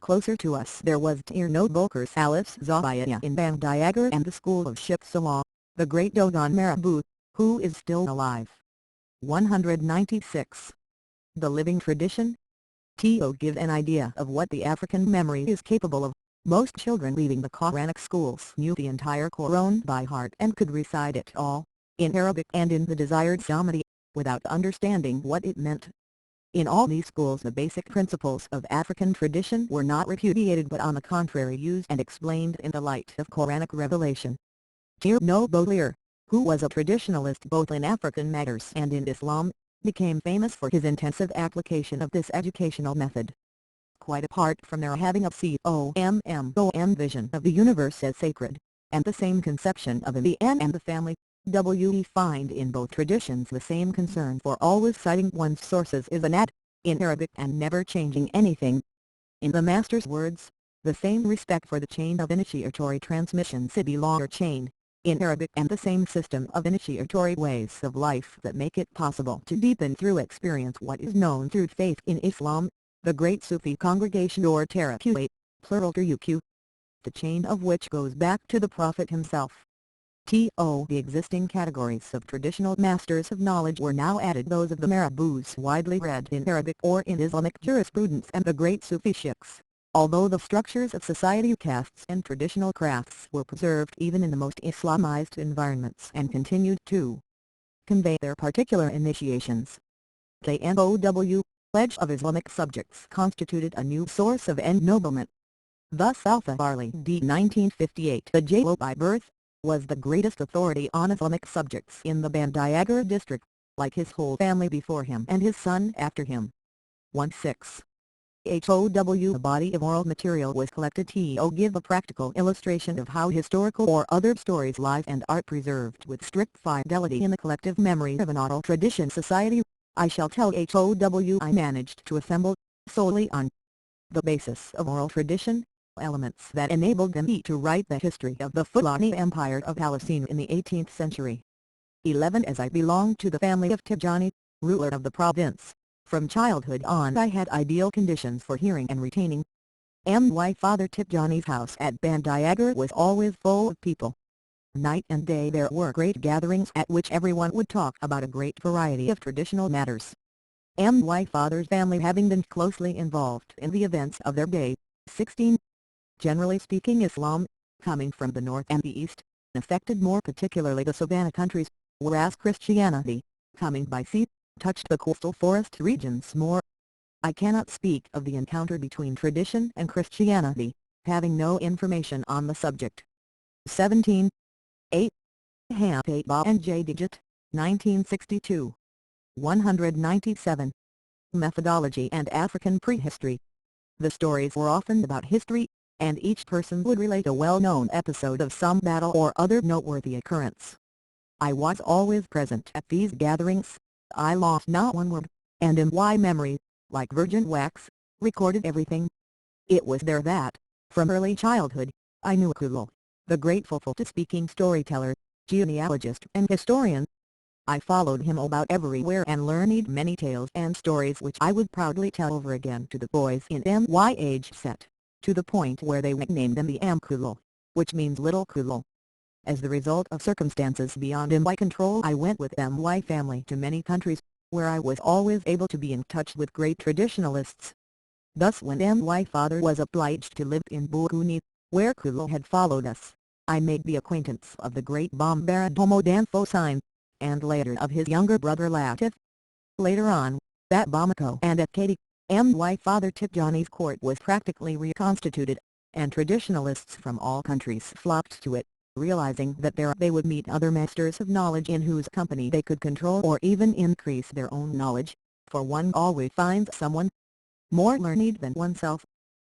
S1: Closer to us there was Tirno Boker's Alice Zawaya in Bandiagar and the School of Shipsawa, the great Dogon Marabout, who is still alive. 196. The living tradition. To give an idea of what the African memory is capable of, most children leaving the Quranic schools knew the entire Quran by heart and could recite it all, in Arabic and in the desired Samadi, without understanding what it meant. In all these schools the basic principles of African tradition were not repudiated but on the contrary used and explained in the light of Quranic revelation. Tirno Boker, who was a traditionalist both in African matters and in Islam, became famous for his intensive application of this educational method. Quite apart from their having a COMMOM vision of the universe as sacred, and the same conception of the N and the family, we find in both traditions the same concern for always citing one's sources as an ad, in Arabic and never changing anything. In the Master's words, the same respect for the chain of initiatory transmission Sibilar chain, in Arabic and the same system of initiatory ways of life that make it possible to deepen through experience what is known through faith in Islam, the great Sufi congregation or Taraqa, plural Turuq, the chain of which goes back to the Prophet himself. The existing categories of traditional masters of knowledge were now added those of the Marabouts widely read in Arabic or in Islamic jurisprudence and the great Sufi sheikhs, although the structures of society castes and traditional crafts were preserved even in the most Islamized environments and continued to convey their particular initiations. The NOW, pledge of Islamic subjects constituted a new source of ennoblement. Thus Alpha Barley d. 1958 the J.O. by birth, was the greatest authority on Islamic subjects in the Bandiagar district, like his whole family before him and his son after him. 16. HOW a body of oral material was collected to give a practical illustration of how historical or other stories live and are preserved with strict fidelity in the collective memory of an oral tradition society. I shall tell HOW I managed to assemble, solely on the basis of oral tradition, elements that enabled them to write the history of the Fulani Empire of Palestine in the 18th century. 11 As I belonged to the family of Tijani, ruler of the province, from childhood on I had ideal conditions for hearing and retaining. My father Tijani's house at Bandiagar was always full of people. Night and day there were great gatherings at which everyone would talk about a great variety of traditional matters. My father's family having been closely involved in the events of their day. 16. Generally speaking Islam, coming from the north and the east, affected more particularly the savanna countries, whereas Christianity, coming by sea, touched the coastal forest regions more. I cannot speak of the encounter between tradition and Christianity, having no information on the subject. 17. 8. Hampaba and J. Digit, 1962. 197. Methodology and African Prehistory. The stories were often about history, and each person would relate a well-known episode of some battle or other noteworthy occurrence. I was always present at these gatherings. I lost not one word, and in my memory, like virgin wax, recorded everything. It was there that, from early childhood, I knew Kulu, the great Foto-speaking storyteller, genealogist and historian. I followed him about everywhere and learned many tales and stories which I would proudly tell over again to the boys in my age set, to the point where they nicknamed them the Amkulu, which means little Kulu. As the result of circumstances beyond my control I went with my family to many countries, where I was always able to be in touch with great traditionalists. Thus when my father was obliged to live in Bukuni, where Kulu had followed us, I made the acquaintance of the great Bambara Danfosine, and later of his younger brother Latif. Later on, at Bamako and at Katy, my father Tijani's court was practically reconstituted, and traditionalists from all countries flocked to it, realizing that there they would meet other masters of knowledge in whose company they could control or even increase their own knowledge, for one always finds someone more learned than oneself.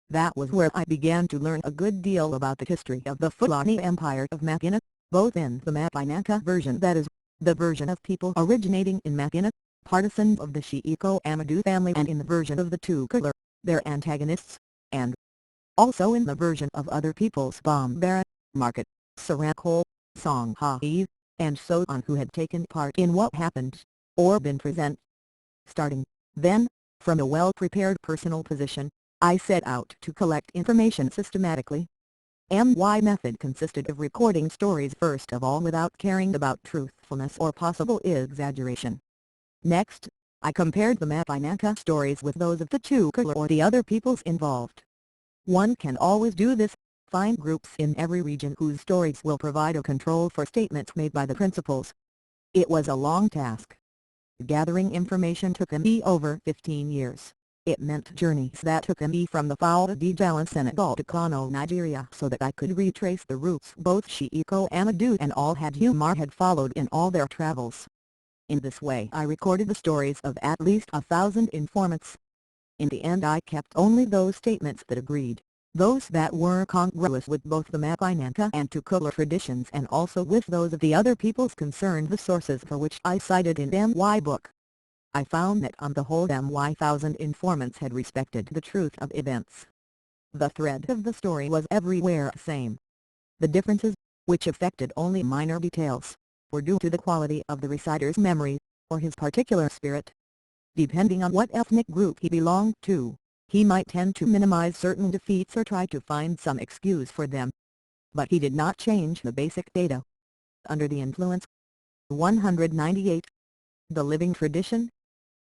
S1: That was where I began to learn a good deal about the history of the Fulani Empire of Makina, both in the Mapinaka version, that is, the version of people originating in Makina, partisans of the Sheiko Amadou family, and in the version of the Tukulur, their antagonists, and also in the version of other peoples Bambara, Market, Sarakol, Songhai, and so on who had taken part in what happened, or been present. Starting, then, from a well-prepared personal position, I set out to collect information systematically. My method consisted of recording stories first of all without caring about truthfulness or possible exaggeration. Next, I compared the Mapinanka stories with those of the Tukula or the other peoples involved. One can always do this, find groups in every region whose stories will provide a control for statements made by the principals. It was a long task. Gathering information took me over 15 years. It meant journeys that took me from the Fonte de Jalan Senegal to Kano, Nigeria, so that I could retrace the routes both Shiiko Amadou and Al-Hajj had followed in all their travels. In this way I recorded the stories of at least 1,000 informants. In the end I kept only those statements that agreed, those that were congruous with both the Mapinanka and Tukula traditions and also with those of the other peoples concerned, the sources for which I cited in my book. I found that on the whole my 1,000 informants had respected the truth of events. The thread of the story was everywhere the same. The differences, which affected only minor details, were due to the quality of the reciter's memory, or his particular spirit. Depending on what ethnic group he belonged to, he might tend to minimize certain defeats or try to find some excuse for them. But he did not change the basic data. Under the influence. 198. The living tradition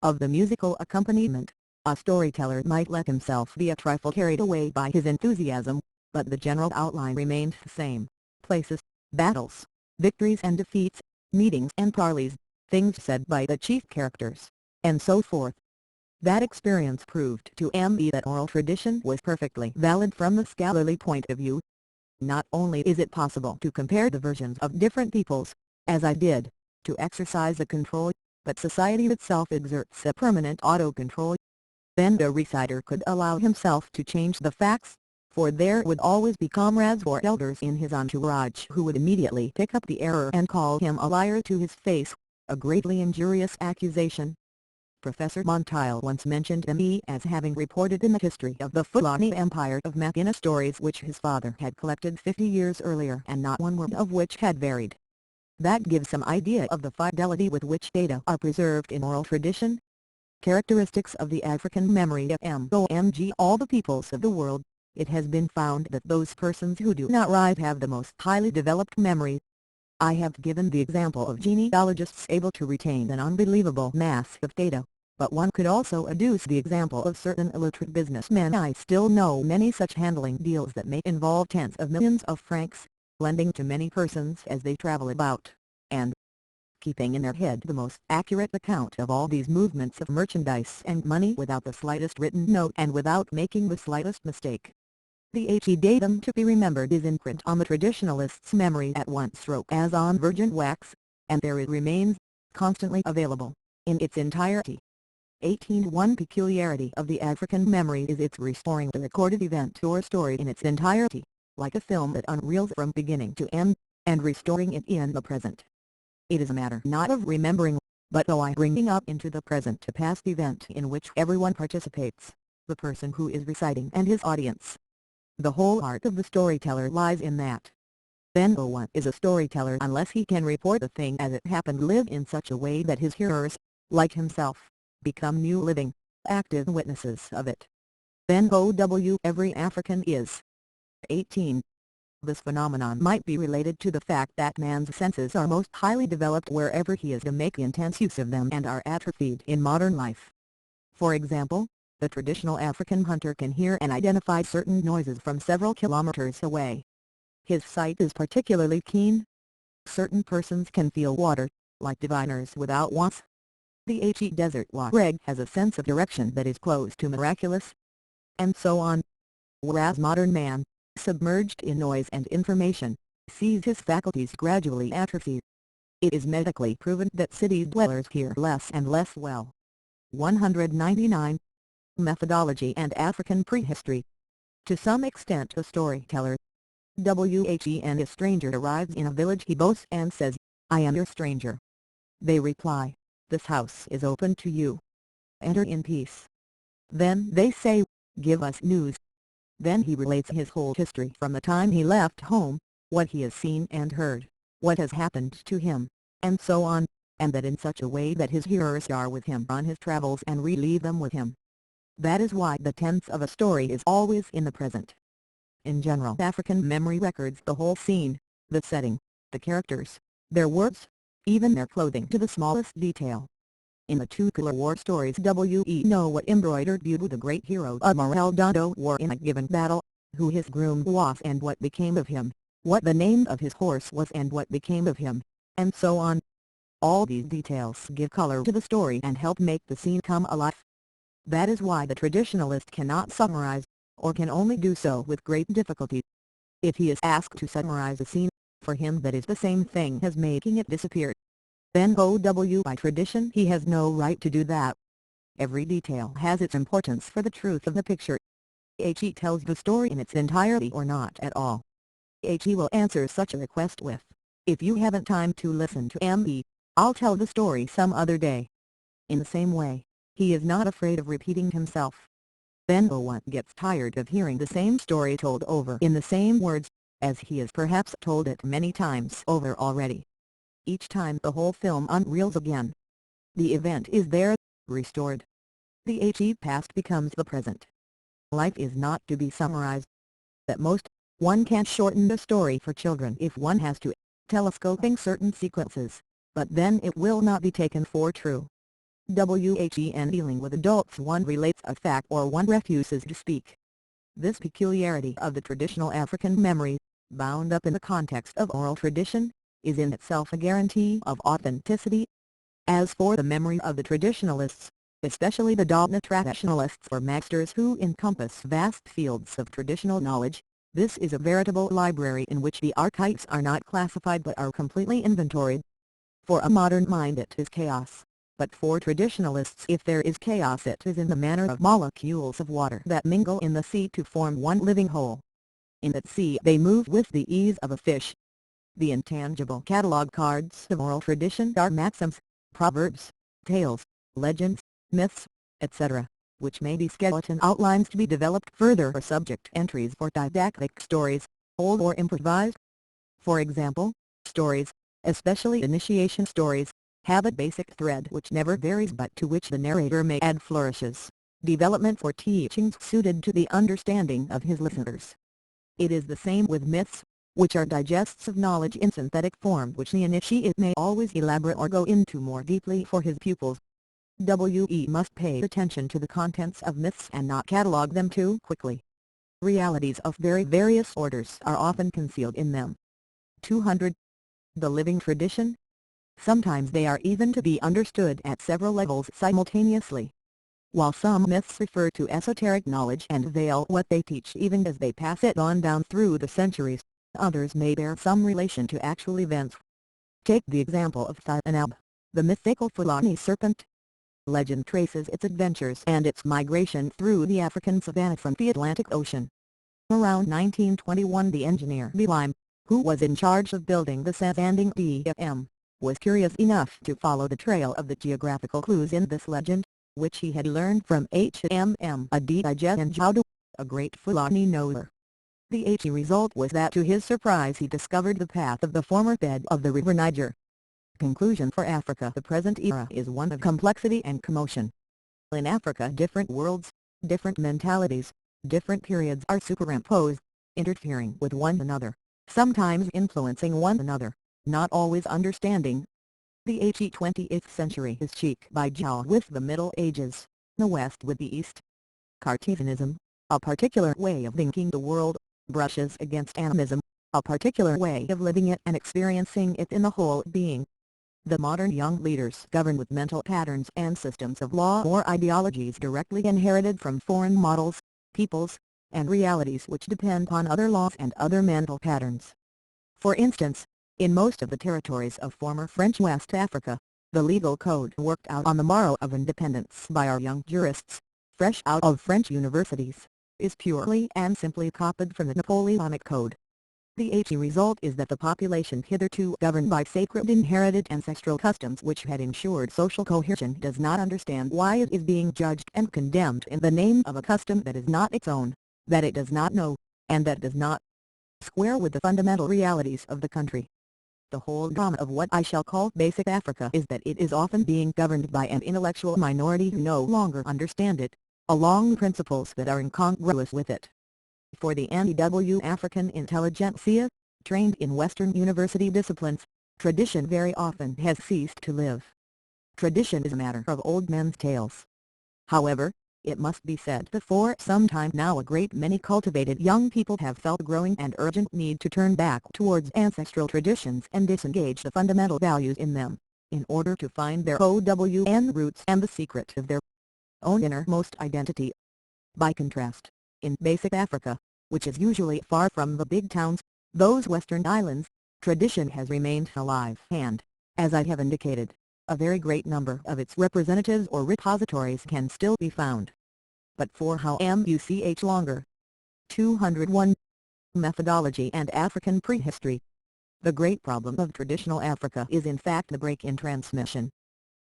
S1: of the musical accompaniment, a storyteller might let himself be a trifle carried away by his enthusiasm, but the general outline remained the same: places, battles, victories and defeats, meetings and parleys, things said by the chief characters, and so forth. That experience proved to me that oral tradition was perfectly valid from the scholarly point of view. Not only is it possible to compare the versions of different peoples, as I did, to exercise a control, but society itself exerts a permanent auto-control. Then the reciter could allow himself to change the facts, for there would always be comrades or elders in his entourage who would immediately pick up the error and call him a liar to his face, a greatly injurious accusation. Professor Montiel once mentioned me as having reported in the history of the Fulani Empire of Makina stories which his father had collected 50 years earlier and not one word of which had varied. That gives some idea of the fidelity with which data are preserved in oral tradition. Characteristics of the African memory among all the peoples of the world. It has been found that those persons who do not write have the most highly developed memory. I have given the example of genealogists able to retain an unbelievable mass of data, but one could also adduce the example of certain illiterate businessmen. I still know many such handling deals that may involve tens of millions of francs, lending to many persons as they travel about, and keeping in their head the most accurate account of all these movements of merchandise and money without the slightest written note and without making the slightest mistake. The datum to be remembered is in print on the traditionalist's memory at one stroke as on virgin wax, and there it remains, constantly available, in its entirety. 18. One peculiarity of the African memory is its restoring the recorded event or story in its entirety, like a film that unreels from beginning to end, and restoring it in the present. It is a matter not of remembering, but of bringing up into the present a past event in which everyone participates, the person who is reciting and his audience. The whole art of the storyteller lies in that. Then no one is a storyteller unless he can report the thing as it happened, live in such a way that his hearers, like himself, become new living, active witnesses of it. Then every African is. 18. This phenomenon might be related to the fact that man's senses are most highly developed wherever he is to make intense use of them and are atrophied in modern life. For example, the traditional African hunter can hear and identify certain noises from several kilometers away. His sight is particularly keen. Certain persons can feel water, like diviners without wands. The desert wareg has a sense of direction that is close to miraculous. And so on. Whereas modern man, submerged in noise and information, sees his faculties gradually atrophy. It is medically proven that city dwellers hear less and less well. 199. Methodology and African prehistory. To some extent the storyteller, when a stranger arrives in a village, he boasts and says, "I am your stranger." They reply, "This house is open to you. Enter in peace." Then they say, "Give us news." Then he relates his whole history from the time he left home, what he has seen and heard, what has happened to him, and so on, and that in such a way that his hearers are with him on his travels and relive them with him. That is why the tense of a story is always in the present. In general, African memory records the whole scene, the setting, the characters, their words, even their clothing to the smallest detail. In the two Color War stories we know what embroidered bugle the great hero Amaraldondo wore in a given battle, who his groom was and what became of him, what the name of his horse was and what became of him, and so on. All these details give color to the story and help make the scene come alive. That is why the traditionalist cannot summarize, or can only do so with great difficulty. If he is asked to summarize a scene, for him that is the same thing as making it disappear. Then by tradition he has no right to do that. Every detail has its importance for the truth of the picture. He tells the story in its entirety or not at all. He will answer such a request with, "If you haven't time to listen to me, I'll tell the story some other day." In the same way, he is not afraid of repeating himself. Then no one gets tired of hearing the same story told over in the same words, as he has perhaps told it many times over already. Each time the whole film unreels again. The event is there, restored. The past becomes the present. Life is not to be summarized. At most, one can shorten the story for children if one has to, telescoping certain sequences, but then it will not be taken for true. In dealing with adults one relates a fact or one refuses to speak. This peculiarity of the traditional African memory, bound up in the context of oral tradition, is in itself a guarantee of authenticity. As for the memory of the traditionalists, especially the dogma traditionalists or masters who encompass vast fields of traditional knowledge, this is a veritable library in which the archives are not classified but are completely inventoried. For a modern mind it is chaos, but for traditionalists if there is chaos it is in the manner of molecules of water that mingle in the sea to form one living whole. In that sea they move with the ease of a fish. The intangible catalogue cards of oral tradition are maxims, proverbs, tales, legends, myths, etc., which may be skeleton outlines to be developed further or subject entries for didactic stories, old or improvised. For example, stories, especially initiation stories, have a basic thread which never varies but to which the narrator may add flourishes, development for teachings suited to the understanding of his listeners. It is the same with myths, which are digests of knowledge in synthetic form which the initiate may always elaborate or go into more deeply for his pupils. We must pay attention to the contents of myths and not catalogue them too quickly. Realities of very various orders are often concealed in them. 200. The living tradition. Sometimes they are even to be understood at several levels simultaneously. While some myths refer to esoteric knowledge and veil what they teach even as they pass it on down through the centuries, others may bear some relation to actual events. Take the example of Thanab, the mythical Fulani serpent. Legend traces its adventures and its migration through the African savanna from the Atlantic Ocean. Around 1921 the engineer Bilim, who was in charge of building the standing dam, was curious enough to follow the trail of the geographical clues in this legend, which he had learned from Adidija and Jaudu, a great Fulani knower. The result was that to his surprise he discovered the path of the former bed of the river Niger. Conclusion: for Africa the present era is one of complexity and commotion. In Africa different worlds, different mentalities, different periods are superimposed, interfering with one another, sometimes influencing one another, not always understanding. The 20th century is cheek by jowl with the Middle Ages, the West with the East. Cartesianism, a particular way of thinking the world, brushes against animism, a particular way of living it and experiencing it in the whole being. The modern young leaders govern with mental patterns and systems of law or ideologies directly inherited from foreign models, peoples, and realities which depend on other laws and other mental patterns. For instance, in most of the territories of former French West Africa, the legal code worked out on the morrow of independence by our young jurists, fresh out of French universities, is purely and simply copied from the Napoleonic Code. The result is that the population hitherto governed by sacred inherited ancestral customs which had ensured social cohesion does not understand why it is being judged and condemned in the name of a custom that is not its own, that it does not know, and that does not square with the fundamental realities of the country. The whole drama of what I shall call basic Africa is that it is often being governed by an intellectual minority who no longer understand it, along principles that are incongruous with it. For the NEW African intelligentsia, trained in Western university disciplines, tradition very often has ceased to live. Tradition is a matter of old men's tales. However, it must be said that for some time now a great many cultivated young people have felt a growing and urgent need to turn back towards ancestral traditions and disengage the fundamental values in them, in order to find their own roots and the secret of their own innermost identity. By contrast, in basic Africa, which is usually far from the big towns, those western islands, tradition has remained alive and, as I have indicated, a very great number of its representatives or repositories can still be found. But for how much longer? 201. Methodology and African prehistory. The great problem of traditional Africa is in fact the break in transmission.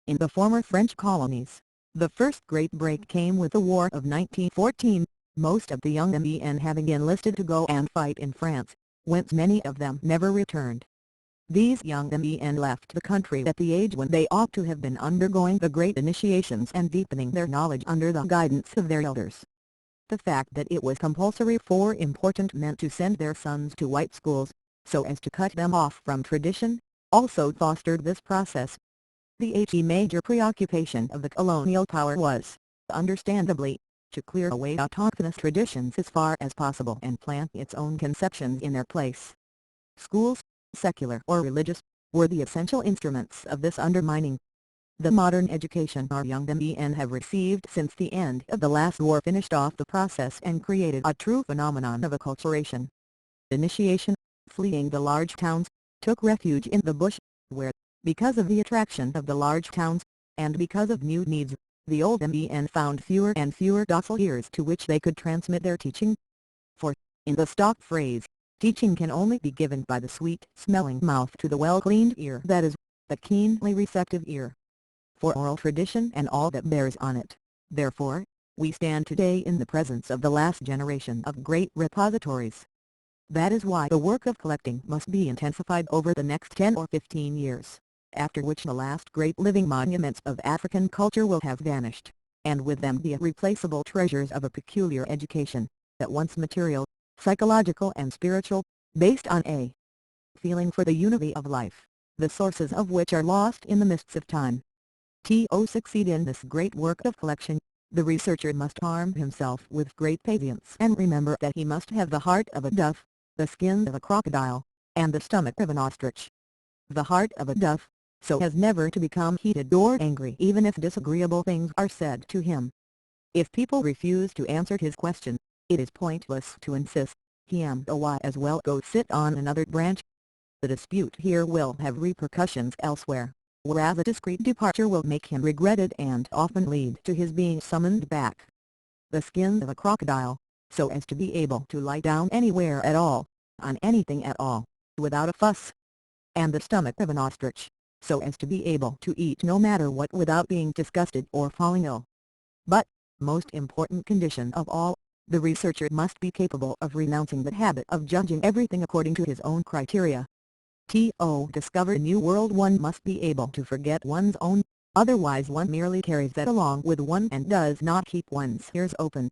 S1: In the former French colonies, the first great break came with the War of 1914, most of the young men having enlisted to go and fight in France, whence many of them never returned. These young men left the country at the age when they ought to have been undergoing the great initiations and deepening their knowledge under the guidance of their elders. The fact that it was compulsory for important men to send their sons to white schools, so as to cut them off from tradition, also fostered this process. The major preoccupation of the colonial power was, understandably, to clear away autochthonous traditions as far as possible and plant its own conceptions in their place. Schools, secular or religious, were the essential instruments of this undermining. The modern education our young men have received since the end of the last war finished off the process and created a true phenomenon of acculturation. Initiation, fleeing the large towns, took refuge in the bush, where, because of the attraction of the large towns, and because of new needs, the old men found fewer and fewer docile ears to which they could transmit their teaching. For, in the stock phrase, teaching can only be given by the sweet-smelling mouth to the well-cleaned ear, that is, the keenly receptive ear. For oral tradition and all that bears on it, therefore, we stand today in the presence of the last generation of great repositories. That is why the work of collecting must be intensified over the next 10 or 15 years, after which the last great living monuments of African culture will have vanished, and with them the irreplaceable treasures of a peculiar education, at once material, psychological and spiritual, based on a feeling for the unity of life, the sources of which are lost in the mists of time. To succeed in this great work of collection, the researcher must arm himself with great patience and remember that he must have the heart of a dove, the skin of a crocodile, and the stomach of an ostrich. The heart of a dove, so as never to become heated or angry even if disagreeable things are said to him. If people refuse to answer his question, it is pointless to insist. He might as well go sit on another branch. The dispute here will have repercussions elsewhere, whereas a discreet departure will make him regretted and often lead to his being summoned back. The skin of a crocodile, so as to be able to lie down anywhere at all, on anything at all, without a fuss. And the stomach of an ostrich, so as to be able to eat no matter what without being disgusted or falling ill. But, most important condition of all, the researcher must be capable of renouncing the habit of judging everything according to his own criteria. To discover a new world one must be able to forget one's own, otherwise one merely carries that along with one and does not keep one's ears open.